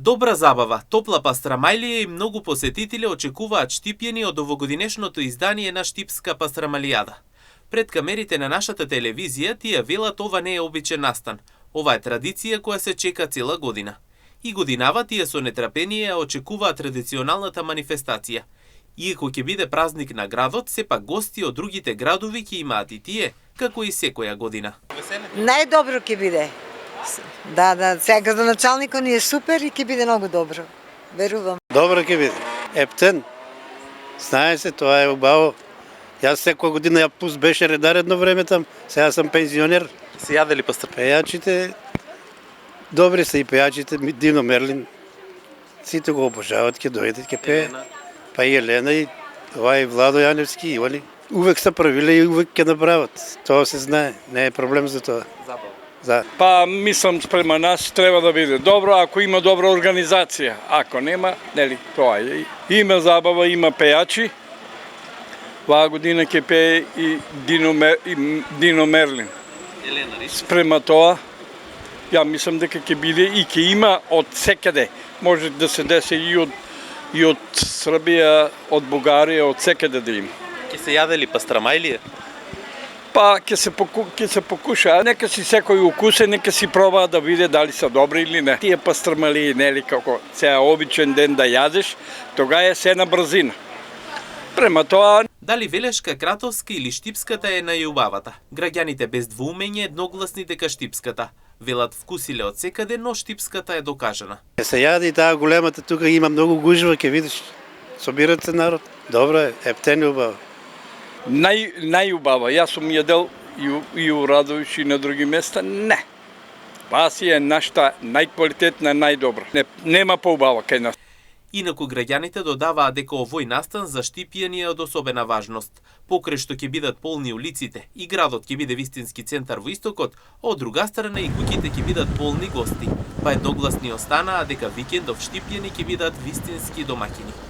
Добра забава, топла пастрамајлија и многу посетители очекуваат Штипјани од овогодинешното издание на Штипска пастрамалијада. Пред камерите на нашата телевизија тие велат ова не е обичен настан. Ова е традиција која се чека цела година. И годинава тие со нетрпение очекуваат традиционалната манифестација. Иако ќе биде празник на градот, сепак гости од другите градови ќе имаат и тие, како и секоја година. Најдобро ќе биде. Да, сега градоначалникот ни е супер и ќе биде многу добро. Верувам. Добро ќе биде. Ептен. Знае се, тоа е убаво. Јас секоја година пус беше редар едно време там, сега сам пензионер. Се јаде ли пастар? Пејачите, добри се и пејачите, Дино Мерлин. Сите го обожават, ќе дојдат, ќе пее. Па и Елена и ова и Владо Јаневски и они. Увек се правиле и увек ќе направат. Тоа се знае, не е проблем за тоа. За. Па мислам спрема нас треба да биде добро ако има добра организација. Ако нема, нели, тоа е. Има забава, има пејачи. Оваа година ќе пее и Дино Мерлин. Елена Рич. Спрема тоа, ја мислам дека ќе биде и ќе има од секаде. Може да се деси и од Србија, од Бугарија, од секаде да има. Ќе се јаде ли пастрамајлија? Па ќе се покуша, нека си секој укусе, нека си проба да види дали се добри или не. Тие пастрамалии, нели, како сега обичен ден да јадеш, тога е се на брзина. Према тоа... Дали Велешка, Кратовска или Штипската е најубавата? Граѓаните без двоумење едногласни дека Штипската. Велат вкусиле од секаде, но Штипската е докажана. Се јаде и таа големата, тука има многу гужва, ќе видиш. Собират се народ. Добро е, Ептен е убава. Најубава. Јас сум јадел и у Радовиш и на други места. Не. Вас е нашата најквалитетна, најдобра. Нема поубава кај нас. Инаку граѓаните додаваат дека овој настан за Штипјани е од особена важност. Покрај што ќе бидат полни улиците и градот ќе биде вистински центар во истокот, од друга страна и куќите ќе бидат полни гости. Па едногласни останаа дека викендов Штипјани ќе бидат вистински домаќини.